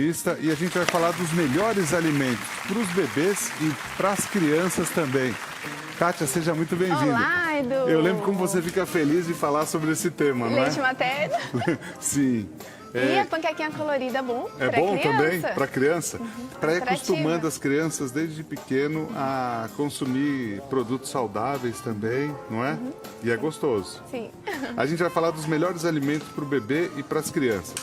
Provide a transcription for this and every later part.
E a gente vai falar dos melhores alimentos para os bebês e para as crianças também. Kátia, seja muito bem-vinda. Olá, Edu! Eu lembro como você fica feliz de falar sobre esse tema, não é? Leite materno. Sim. E a panquequinha colorida, bom É pra bom criança. Também para criança? Para ir Atrativa. acostumando as crianças desde pequeno a consumir produtos saudáveis também, não é? E é gostoso. Sim. A gente vai falar dos melhores alimentos para o bebê e para as crianças.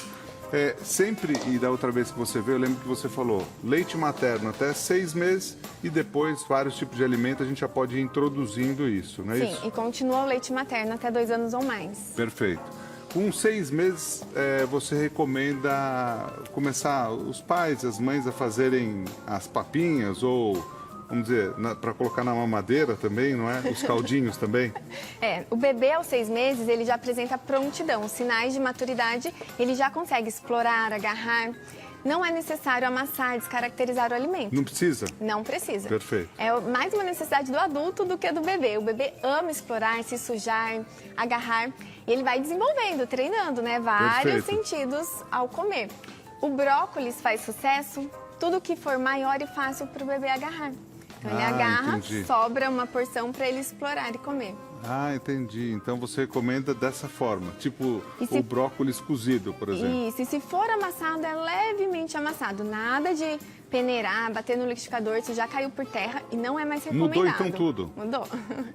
Sempre, e da outra vez que você veio, eu lembro que você falou leite materno até 6 meses e depois vários tipos de alimento, a gente já pode ir introduzindo isso, não é isso? Sim, e continua o leite materno até 2 anos ou mais. Perfeito. Com 6 meses, você recomenda começar os pais, as mães a fazerem as papinhas ou, vamos dizer, para colocar na mamadeira também, não é? Os caldinhos também? O bebê aos 6 meses, ele já apresenta prontidão, os sinais de maturidade, ele já consegue explorar, agarrar. Não é necessário amassar, descaracterizar o alimento. Não precisa? Não precisa. Perfeito. É mais uma necessidade do adulto do que do bebê. O bebê ama explorar, se sujar, agarrar. E ele vai desenvolvendo, treinando, né? Vários sentidos ao comer. O brócolis faz sucesso, tudo que for maior e fácil para o bebê agarrar. Então ele agarra, entendi. sobra uma porção para ele explorar e comer. Ah, entendi. Então você recomenda dessa forma, tipo o brócolis cozido, por exemplo. Isso, e se for amassado, é levemente amassado. Nada de peneirar, bater no liquidificador, isso já caiu por terra e não é mais recomendado. Mudou então tudo? Mudou.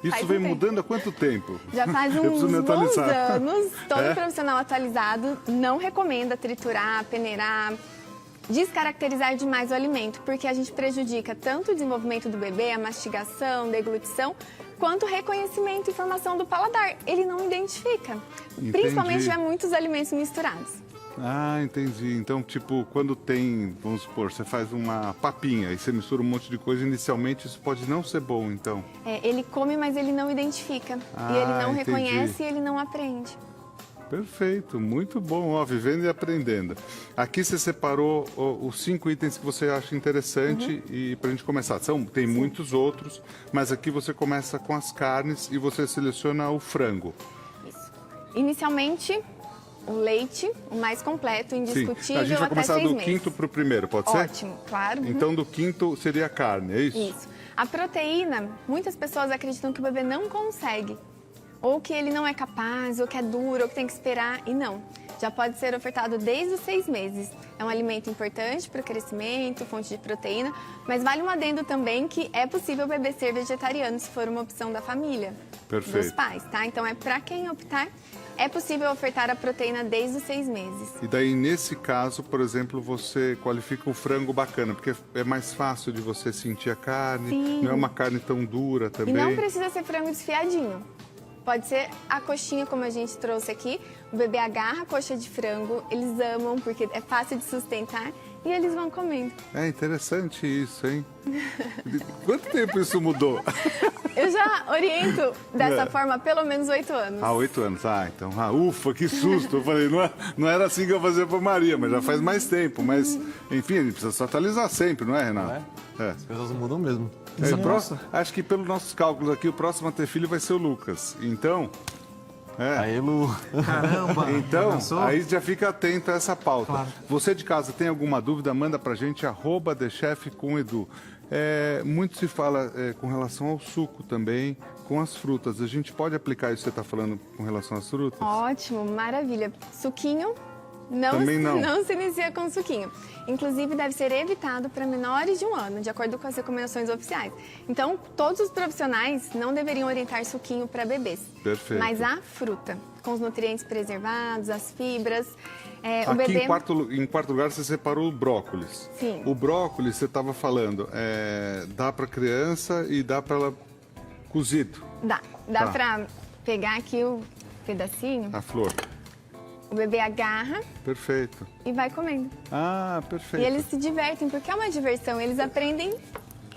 Isso vem mudando há quanto tempo? Já faz Eu preciso me uns bons atualizar. anos. Todo profissional atualizado não recomenda triturar, peneirar, descaracterizar demais o alimento, porque a gente prejudica tanto o desenvolvimento do bebê, a mastigação, deglutição, quanto o reconhecimento e formação do paladar. Ele não identifica, principalmente se tiver muitos alimentos misturados. Ah, entendi. Então, tipo, quando tem, vamos supor, você faz uma papinha e você mistura um monte de coisa, inicialmente isso pode não ser bom, então. Ele come, mas ele não identifica. E ele não reconhece e ele não aprende. Perfeito, muito bom, ó, vivendo e aprendendo. Aqui você separou os 5 itens que você acha interessante e pra gente começar. Tem muitos outros, mas aqui você começa com as carnes e você seleciona o frango. Isso. Inicialmente, o leite, o mais completo, indiscutível, Sim. A gente vai começar até 6 do meses. quinto pro primeiro, pode ser? Ótimo, claro. Então do quinto seria a carne, é isso? Isso. A proteína, muitas pessoas acreditam que o bebê não consegue. Ou que ele não é capaz, ou que é duro, ou que tem que esperar. E não. Já pode ser ofertado desde os 6 meses. É um alimento importante para o crescimento, fonte de proteína. Mas vale um adendo também que é possível o bebê ser vegetariano se for uma opção da família. Perfeito. Dos pais, tá? Então é para quem optar. É possível ofertar a proteína desde os 6 meses. E daí, nesse caso, por exemplo, você qualifica o frango bacana, porque é mais fácil de você sentir a carne, Sim. não é uma carne tão dura também. E não precisa ser frango desfiadinho. Pode ser a coxinha, como a gente trouxe aqui. O bebê agarra a coxa de frango, eles amam, porque é fácil de sustentar, e eles vão comendo. É interessante isso, hein? Quanto tempo isso mudou? Eu já oriento dessa forma há pelo menos 8 anos. Há 8 anos. Ufa, que susto. Eu falei, não era assim que eu fazia pra Maria, mas já faz mais tempo. Mas, enfim, a gente precisa se atualizar sempre, não é, Renato? As coisas mudam mesmo. Acho que pelos nossos cálculos aqui, o próximo a ter filho vai ser o Lucas. Então... Aí, Lu. Caramba! Então, aí já fica atento a essa pauta. Claro. Você de casa tem alguma dúvida, manda pra gente, @TheChef com Edu. Muito se fala com relação ao suco também, com as frutas. A gente pode aplicar isso que você está falando com relação às frutas? Ótimo, maravilha. Suquinho, Também não. não se inicia com suquinho. Inclusive, deve ser evitado para menores de 1 ano, de acordo com as recomendações oficiais. Então, todos os profissionais não deveriam orientar suquinho para bebês. Perfeito. Mas a fruta, com os nutrientes preservados, as fibras. O Aqui bebê... em quarto lugar você separou o brócolis. Sim. O brócolis, você estava falando, dá para criança e dá para ela cozido. Dá para pegar aqui o pedacinho, A flor. o bebê agarra Perfeito. e vai comendo. Ah, perfeito. E eles se divertem, porque é uma diversão, eles aprendem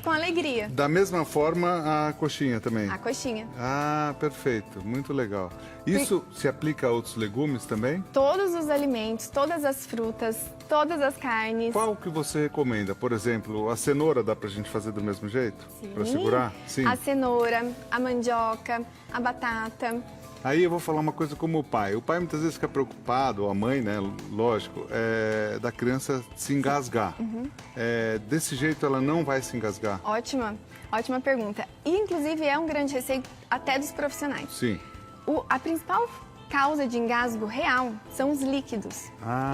com alegria. Da mesma forma, a coxinha também. A coxinha. Ah, perfeito. Muito legal. Isso se aplica a outros legumes também? Todos os alimentos, todas as frutas, todas as carnes. Qual que você recomenda? Por exemplo, a cenoura dá pra gente fazer do mesmo jeito? Para segurar? Sim. A cenoura, a mandioca, a batata. Aí eu vou falar uma coisa como o pai. O pai muitas vezes fica preocupado, ou a mãe, né? Lógico, da criança se engasgar. Desse jeito ela não vai se engasgar? Ótima pergunta. E, inclusive, é um grande receio até dos profissionais. Sim. A principal causa de engasgo real são os líquidos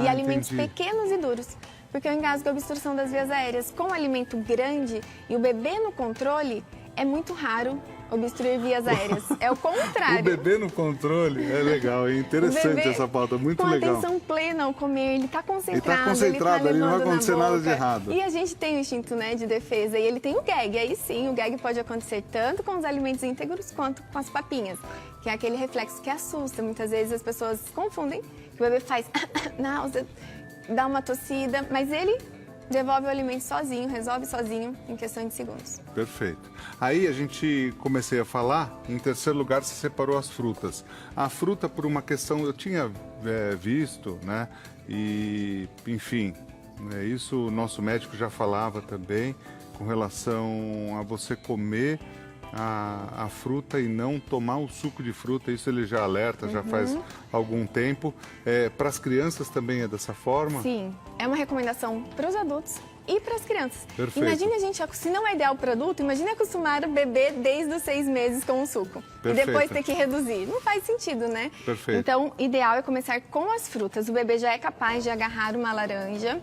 e alimentos entendi. pequenos e duros. Porque o engasgo é a obstrução das vias aéreas. Com alimento grande e o bebê no controle, é muito raro obstruir vias aéreas. É o contrário. O bebê no controle é legal, é interessante essa pauta, muito legal. Com atenção plena ao comer, ele está concentrado. Ele tá concentrado, ali não vai levando na acontecer nada de boca. errado. E a gente tem o instinto, né, de defesa e ele tem o gag. Aí sim, o gag pode acontecer tanto com os alimentos íntegros quanto com as papinhas, que é aquele reflexo que assusta. Muitas vezes as pessoas confundem, que o bebê faz náusea, dá uma tossida, mas ele devolve o alimento sozinho, resolve sozinho em questão de segundos. Perfeito. Aí a gente comecei a falar, em terceiro lugar você separou as frutas. A fruta por uma questão, eu tinha visto, né? E, enfim, isso o nosso médico já falava também, com relação a você comer a fruta e não tomar o suco de fruta, isso ele já alerta, já faz algum tempo. Para as crianças também é dessa forma? Sim, é uma recomendação para os adultos e para as crianças. Perfeito. Imagina a gente, se não é ideal o produto, imagina acostumar o bebê desde os 6 meses com o suco. Perfeito. E depois ter que reduzir. Não faz sentido, né? Perfeito. Então, o ideal é começar com as frutas. O bebê já é capaz de agarrar uma laranja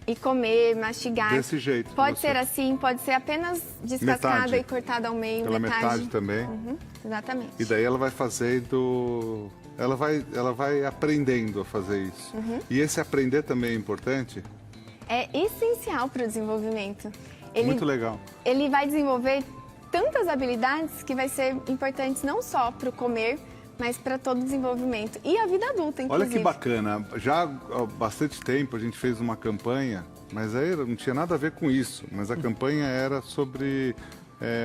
e comer, mastigar. Desse jeito. Pode ser assim, pode ser apenas descascada Metade. e cortada ao meio. Pela metade também. Exatamente. E daí ela vai fazendo... Ela vai aprendendo a fazer isso. E esse aprender também é importante? É essencial para o desenvolvimento. Muito legal. Ele vai desenvolver tantas habilidades que vai ser importantes não só para o comer, mas para todo o desenvolvimento e a vida adulta, inclusive. Olha que bacana. Já há bastante tempo a gente fez uma campanha, mas aí não tinha nada a ver com isso. Mas a campanha era sobre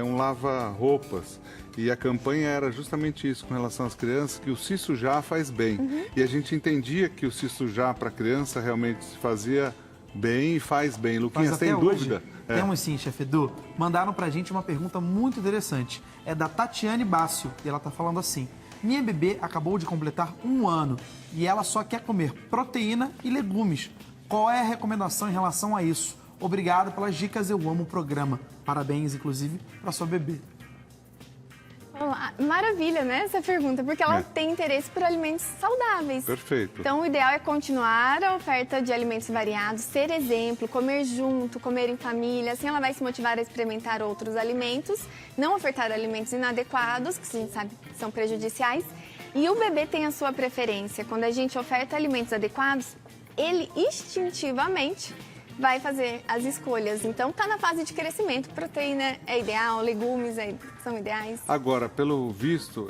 um lava-roupas. E a campanha era justamente isso, com relação às crianças, que o se sujar faz bem. E a gente entendia que o se sujar para a criança realmente fazia bem e faz bem. Luquinhas, tem dúvida? Temos sim, chefe Edu. Mandaram pra gente uma pergunta muito interessante. É da Tatiane Bácio e ela tá falando assim: minha bebê acabou de completar 1 ano e ela só quer comer proteína e legumes. Qual é a recomendação em relação a isso? Obrigado pelas dicas, eu amo o programa. Parabéns, inclusive, para sua bebê. Olá. Maravilha, né, essa pergunta, porque ela tem interesse por alimentos saudáveis. Perfeito. Então, o ideal é continuar a oferta de alimentos variados, ser exemplo, comer junto, comer em família. Assim, ela vai se motivar a experimentar outros alimentos, não ofertar alimentos inadequados, que a gente sabe que são prejudiciais. E o bebê tem a sua preferência. Quando a gente oferta alimentos adequados, ele instintivamente vai fazer as escolhas. Então, está na fase de crescimento. Proteína é ideal, legumes são ideais. Agora, pelo visto,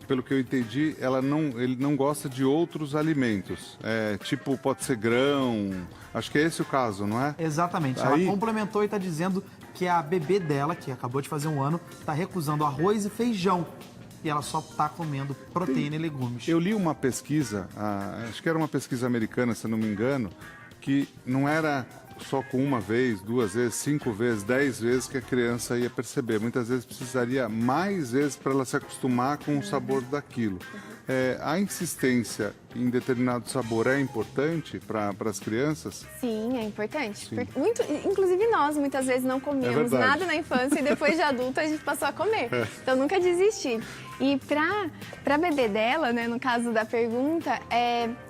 pelo que eu entendi, ele não gosta de outros alimentos. Tipo, pode ser grão. Acho que é esse o caso, não é? Exatamente. Aí... Ela complementou e está dizendo que a bebê dela, que acabou de fazer 1 ano, está recusando arroz e feijão. E ela só está comendo proteína e legumes. Eu li uma pesquisa, acho que era uma pesquisa americana, se eu não me engano, que não era só com 1 vez, 2 vezes, 5 vezes, 10 vezes que a criança ia perceber. Muitas vezes precisaria mais vezes para ela se acostumar com o sabor daquilo. A insistência em determinado sabor é importante para as crianças? Sim, é importante. Inclusive nós, muitas vezes, não comíamos nada na infância e depois de adulto a gente passou a comer. Então, nunca desistir. E para a bebê dela, né, no caso da pergunta,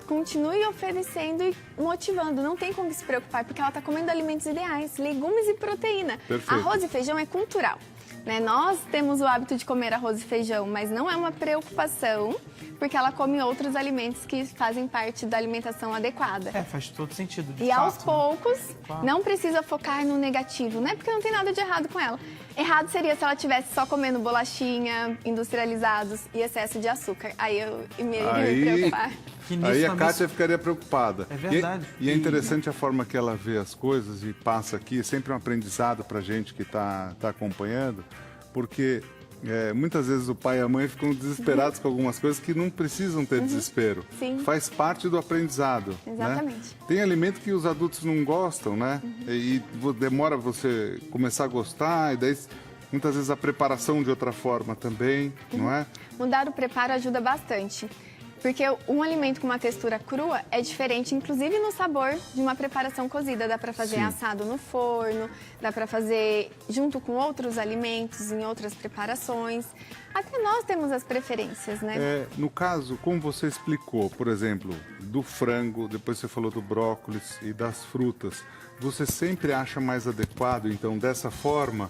continue oferecendo e motivando. Não tem como se preocupar, porque ela está comendo alimentos ideais, legumes e proteína. Perfeito. Arroz e feijão é cultural. Né? Nós temos o hábito de comer arroz e feijão, mas não é uma preocupação, porque ela come outros alimentos que fazem parte da alimentação adequada. Faz todo sentido. E aos poucos, não precisa focar no negativo, né? Porque não tem nada de errado com ela. Errado seria se ela estivesse só comendo bolachinha, industrializados e excesso de açúcar. Aí eu me preocupar. Aí a Kátia ficaria preocupada. É verdade. E é interessante a forma que ela vê as coisas e passa aqui. É sempre um aprendizado para a gente que está acompanhando, porque muitas vezes o pai e a mãe ficam desesperados com algumas coisas que não precisam ter desespero. Sim. Faz parte do aprendizado. Exatamente. Né? Tem alimento que os adultos não gostam, né? E demora você começar a gostar, e daí muitas vezes a preparação de outra forma também, não é? Mudar o preparo ajuda bastante. Porque um alimento com uma textura crua é diferente, inclusive no sabor de uma preparação cozida. Dá para fazer Sim. assado no forno, dá para fazer junto com outros alimentos, em outras preparações. Até nós temos as preferências, né? No caso, como você explicou, por exemplo, do frango, depois você falou do brócolis e das frutas, você sempre acha mais adequado, então, dessa forma,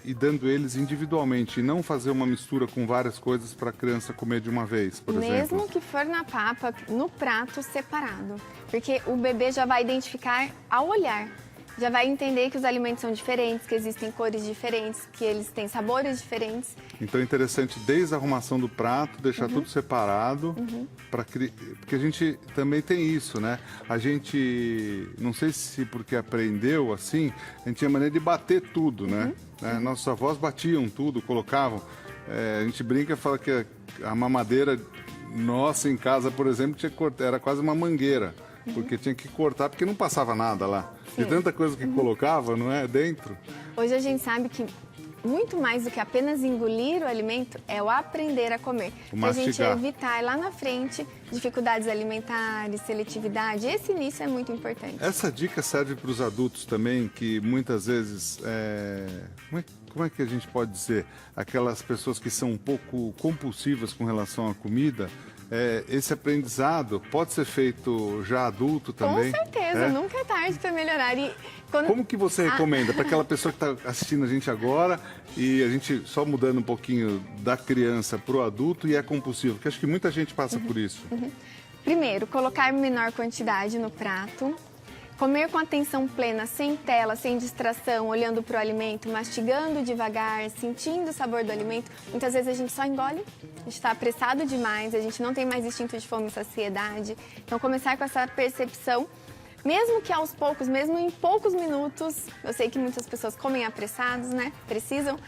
e dando eles individualmente, e não fazer uma mistura com várias coisas para a criança comer de uma vez, por exemplo? Mesmo que for na papa, no prato separado. Porque o bebê já vai identificar ao olhar. Já vai entender que os alimentos são diferentes, que existem cores diferentes, que eles têm sabores diferentes. Então é interessante, desde a arrumação do prato, deixar tudo separado, porque a gente também tem isso, né? A gente, não sei se porque aprendeu assim, a gente tinha maneira de bater tudo, né? Nossos avós batiam tudo, colocavam. A gente brinca e fala que a mamadeira nossa em casa, por exemplo, era quase uma mangueira, porque tinha que cortar, porque não passava nada lá. De tanta coisa que colocava, não é? Dentro. Hoje a gente sabe que muito mais do que apenas engolir o alimento é o aprender a comer. Para a gente mastigar. evitar lá na frente dificuldades alimentares, seletividade. Esse início é muito importante. Essa dica serve para os adultos também, que muitas vezes, como é que a gente pode dizer? Aquelas pessoas que são um pouco compulsivas com relação à comida. Esse aprendizado pode ser feito já adulto também? Com certeza, nunca é tarde para melhorar. E quando... Como que você recomenda para aquela pessoa que está assistindo a gente agora e a gente só mudando um pouquinho da criança para o adulto e é compulsivo? Porque acho que muita gente passa por isso. Primeiro, colocar menor quantidade no prato. Comer com atenção plena, sem tela, sem distração, olhando para o alimento, mastigando devagar, sentindo o sabor do alimento. Muitas vezes a gente só engole, a gente está apressado demais, a gente não tem mais instinto de fome e saciedade. Então, começar com essa percepção, mesmo que aos poucos, mesmo em poucos minutos, eu sei que muitas pessoas comem apressados, né? Precisam,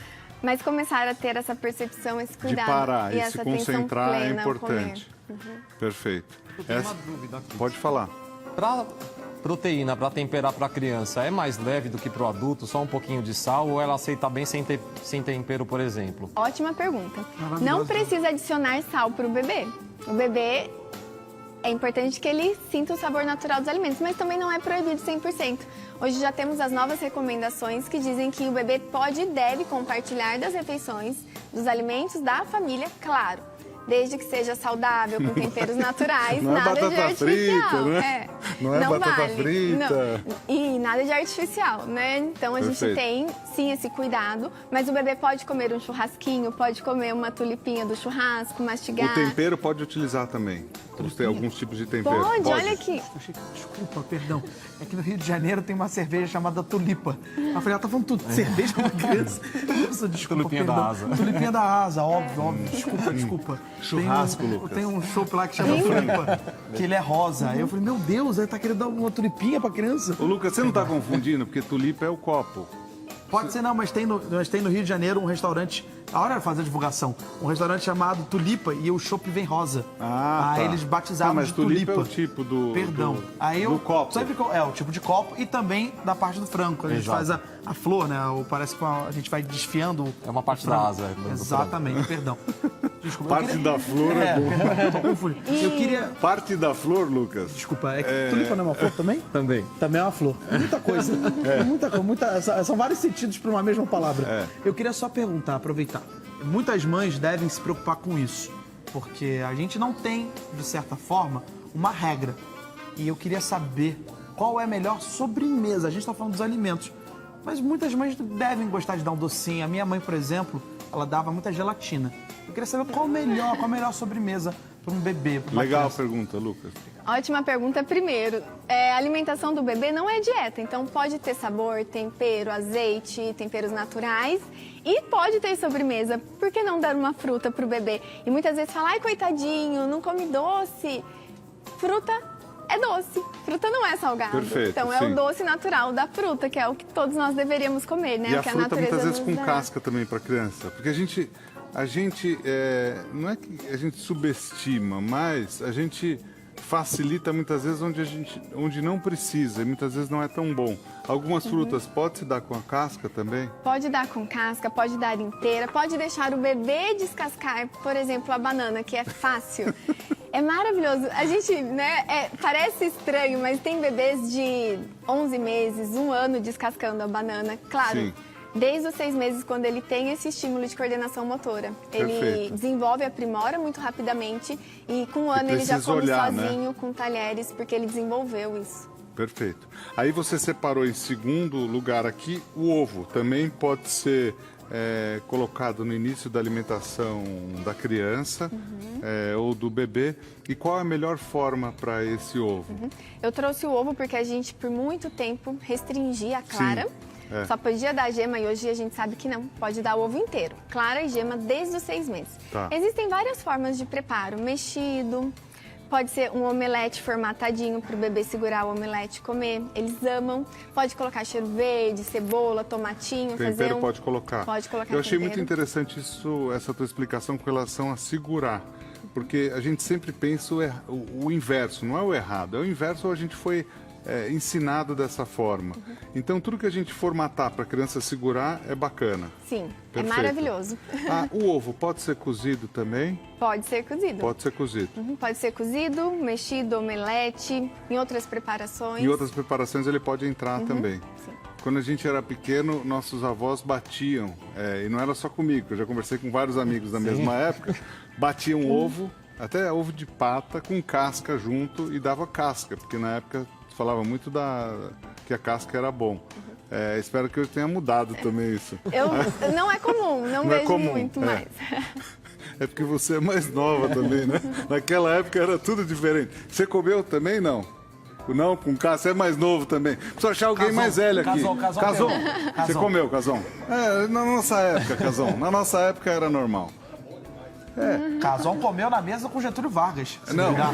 mas começar a ter essa percepção, esse cuidado De parar e e essa se atenção concentrar plena é ao importante. comer. Perfeito. Eu tenho uma dúvida aqui. Pode falar. Para proteína, para temperar para a criança, é mais leve do que para o adulto? Só um pouquinho de sal ou ela aceita bem sem tempero, por exemplo? Ótima pergunta. Maravilhosa. Não precisa adicionar sal para o bebê. O bebê, é importante que ele sinta o sabor natural dos alimentos, mas também não é proibido 100%. Hoje já temos as novas recomendações que dizem que o bebê pode e deve compartilhar das refeições, dos alimentos da família, claro. Desde que seja saudável, com temperos naturais, Não é nada de batata artificial. frita, né? Não é batata frita. Não. E nada de artificial, né? Então a gente Perfeito. tem sim esse cuidado, mas o bebê pode comer um churrasquinho, pode comer uma tulipinha do churrasco, mastigar. O tempero pode utilizar também. Tem alguns tipos de tempero. Pode, olha aqui. Desculpa, perdão. É que no Rio de Janeiro tem uma cerveja chamada Tulipa. A falei, ela tá falando tudo. Cerveja pra criança. Nossa, desculpa, Tulipinha da perdão. asa. Tulipinha da asa, óbvio. Desculpa. Churrasco, tem Lucas. Tem um chopp lá que chama Tulipa, que ele é rosa. Aí eu falei, meu Deus, ele tá querendo dar uma tulipinha pra criança? Ô, Lucas, você não está confundindo? Porque tulipa é o copo. Pode ser não, mas tem no Rio de Janeiro um restaurante, a hora de fazer a divulgação, um restaurante chamado Tulipa e o chopp vem rosa. Ah, Aí tá. eles batizaram mas de tulipa Tulipa. é o tipo do... Perdão. do- Aí do eu copo. sempre o tipo de copo e também da parte do frango. Quando a gente Exato. faz a flor, né? Ou parece que a gente vai desfiando. É uma parte o frango. da asa, do Exatamente, perdão. Desculpa. Parte da flor é bom. Perdão, tô confundindo. Eu queria. Parte da flor, Lucas. Desculpa, é que tulipa não é uma flor também? Também. Também é uma flor. Muita coisa. Muita coisa. São vários sentidos para uma mesma palavra. Eu queria só perguntar, aproveitar. Muitas mães devem se preocupar com isso, porque a gente não tem, de certa forma, uma regra. E eu queria saber qual é a melhor sobremesa. A gente está falando dos alimentos, mas muitas mães devem gostar de dar um docinho. A minha mãe, por exemplo, ela dava muita gelatina. Eu queria saber qual a melhor sobremesa para um bebê. Pra uma Legal a criança. pergunta, Lucas. Ótima pergunta. Primeiro, a alimentação do bebê não é dieta, então pode ter sabor, tempero, azeite, temperos naturais e pode ter sobremesa. Por que não dar uma fruta para o bebê? E muitas vezes fala, ai, coitadinho, não come doce. Fruta é doce, fruta não é salgado. Perfeito, então é sim. o doce natural da fruta, que é o que todos nós deveríamos comer, né? E o a que fruta natureza muitas vezes nos com dá. casca também para criança. Porque a gente não é que a gente subestima, mas a gente facilita muitas vezes onde não precisa e muitas vezes não é tão bom. Algumas frutas pode se dar com a casca também? Pode dar com casca, pode dar inteira, pode deixar o bebê descascar, por exemplo, a banana, que é fácil. É maravilhoso. A gente, né, parece estranho, mas tem bebês de 11 meses, 1 ano descascando a banana. Claro, Sim. desde os 6 meses, quando ele tem esse estímulo de coordenação motora. Ele Perfeito. desenvolve, aprimora muito rapidamente e com 1 ano ele já precisa come olhar, né? sozinho, com talheres, porque ele desenvolveu isso. Perfeito. Aí você separou em segundo lugar aqui o ovo. Também pode ser colocado no início da alimentação da criança ou do bebê. E qual é a melhor forma para esse ovo? Eu trouxe o ovo porque a gente, por muito tempo, restringia a clara. é. Só podia dar gema e hoje a gente sabe que não. Pode dar o ovo inteiro, clara e gema desde os 6 meses. Tá. Existem várias formas de preparo. Mexido, pode ser um omelete formatadinho para o bebê segurar o omelete e comer. Eles amam. Pode colocar cheiro verde, cebola, tomatinho. Tempero fazer pode colocar. Pode colocar Eu achei tempero. muito interessante essa tua explicação com relação a segurar. Porque a gente sempre pensa o inverso, não é o errado. É o inverso ou a gente foi ensinado dessa forma. Então, tudo que a gente formatar para a criança segurar é bacana. Sim, Perfeito. é maravilhoso. Ah, o ovo pode ser cozido também? Pode ser cozido. Pode ser cozido. Pode ser cozido, mexido, omelete, em outras preparações. Em outras preparações ele pode entrar também. sim. Quando a gente era pequeno, nossos avós batiam, e não era só comigo, eu já conversei com vários amigos da mesma época, batiam ovo, até ovo de pata, com casca junto e dava casca, porque na época falava muito que a casca era bom. Espero que eu tenha mudado também isso. Não é comum, não é vejo comum, muito mais. É porque você é mais nova também, né? Naquela época era tudo diferente. Você comeu também, não? Não, com casca, você é mais novo também. Preciso achar alguém Casão, mais velho aqui. Casão. Você Casão. comeu, Casão? Na nossa época, Casão. Na nossa época era normal. Casão comeu na mesa com Getúlio Vargas. se Não. duvidar.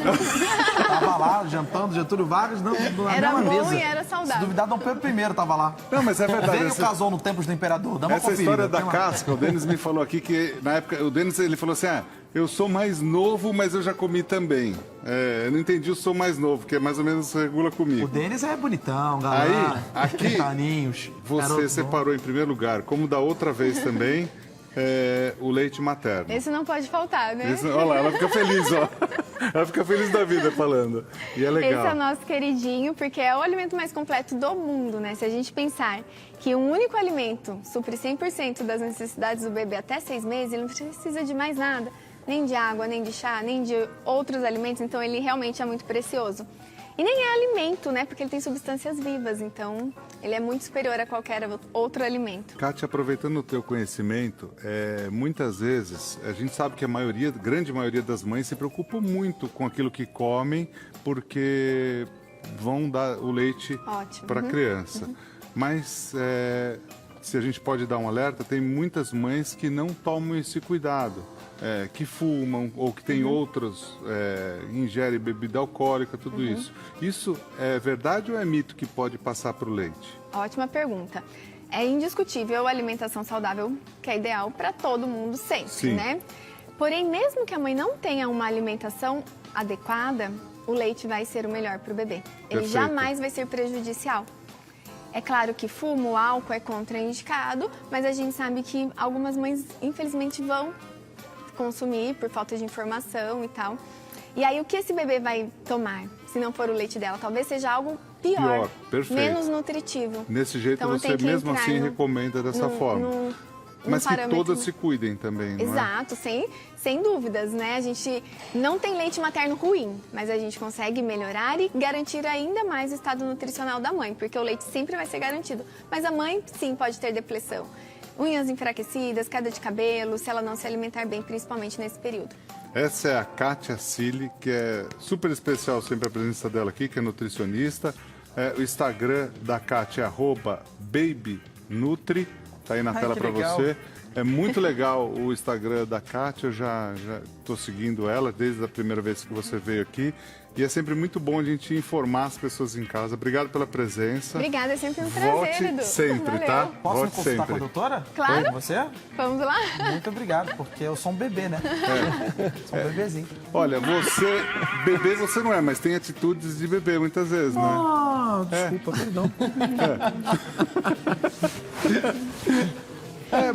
Tava lá jantando, Getúlio Vargas na Era mesma bom mesa. e era saudável. Se duvidar, Dom Pedro I tava lá. Não, mas é verdade. Veio o Essa, Casão no Tempos do Imperador. Dá uma essa conferida, história da tem lá. casca, o Denis me falou aqui que na época, o Denis ele falou assim, eu sou mais novo, mas eu já comi também. Eu não entendi o sou mais novo, que é mais ou menos regula O comigo. Denis é bonitão, galã. Aí, aqui, 30 aninhos. Você garoto separou em primeiro lugar, como da outra vez também, o leite materno. Esse não pode faltar, né? Olha lá, ela fica feliz, ó. Ela fica feliz da vida falando. E é legal. Esse é o nosso queridinho, porque é o alimento mais completo do mundo, né? Se a gente pensar que um único alimento supre 100% das necessidades do bebê até 6 meses, ele não precisa de mais nada. Nem de água, nem de chá, nem de outros alimentos. Então, ele realmente é muito precioso. E nem é alimento, né? Porque ele tem substâncias vivas. Então, ele é muito superior a qualquer outro alimento. Kátia, aproveitando o teu conhecimento, muitas vezes a gente sabe que grande maioria das mães se preocupa muito com aquilo que comem, porque vão dar o leite para a criança. Mas se a gente pode dar um alerta, tem muitas mães que não tomam esse cuidado. Que fumam ou que tem outros, ingerem bebida alcoólica, tudo isso. Isso é verdade ou é mito que pode passar para o leite? Ótima pergunta. É indiscutível a alimentação saudável, que é ideal para todo mundo sempre, Sim. né? Porém, mesmo que a mãe não tenha uma alimentação adequada, o leite vai ser o melhor para o bebê. Ele Perfeito. jamais vai ser prejudicial. É claro que fumo, álcool é contraindicado, mas a gente sabe que algumas mães, infelizmente, vão consumir por falta de informação e tal. E aí, o que esse bebê vai tomar, se não for o leite dela? Talvez seja algo pior, perfeito. menos nutritivo. Nesse jeito Então, você tem que mesmo entrar assim no- recomenda dessa forma. Mas que parâmetro- todas se cuidem também, não é? Exato, sem dúvidas, né? A gente não tem leite materno ruim, mas a gente consegue melhorar e garantir ainda mais o estado nutricional da mãe, porque o leite sempre vai ser garantido. Mas a mãe, sim, pode ter depressão. Unhas enfraquecidas, queda de cabelo, se ela não se alimentar bem, principalmente nesse período. Essa é a Kátia Cili, que é super especial sempre a presença dela aqui, que é nutricionista. O Instagram da Kátia é @babynutri, tá aí na Ai, tela que para legal. você. É muito legal o Instagram da Kátia, eu já estou seguindo ela desde a primeira vez que você veio aqui. E é sempre muito bom a gente informar as pessoas em casa. Obrigado pela presença. Obrigada, é sempre um prazer, Volte Edu. sempre, Valeu. tá? Posso me Volte consultar com a sempre. doutora? Claro. Com você? Vamos lá? Muito obrigado, porque eu sou um bebê, né? Sou um bebezinho. Olha, bebê você não é, mas tem atitudes de bebê muitas vezes, né? Ah, desculpa, perdão.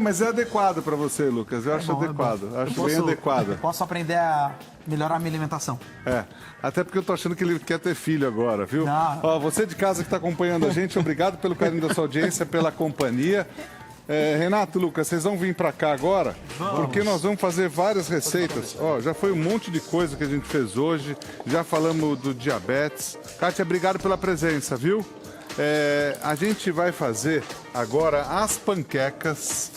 Mas é adequado para você, Lucas. Eu acho bom, é adequado. bom. Acho Eu bem adequado. Posso aprender a melhorar a minha alimentação. Até porque eu tô achando que ele quer ter filho agora, viu? Não. Ó, você de casa que está acompanhando a gente, obrigado pelo carinho da sua audiência, pela companhia. Renato, Lucas, vocês vão vir para cá agora? Porque nós vamos fazer várias receitas. Ó, já foi um monte de coisa que a gente fez hoje. Já falamos do diabetes. Kátia, obrigado pela presença, viu? A gente vai fazer agora as panquecas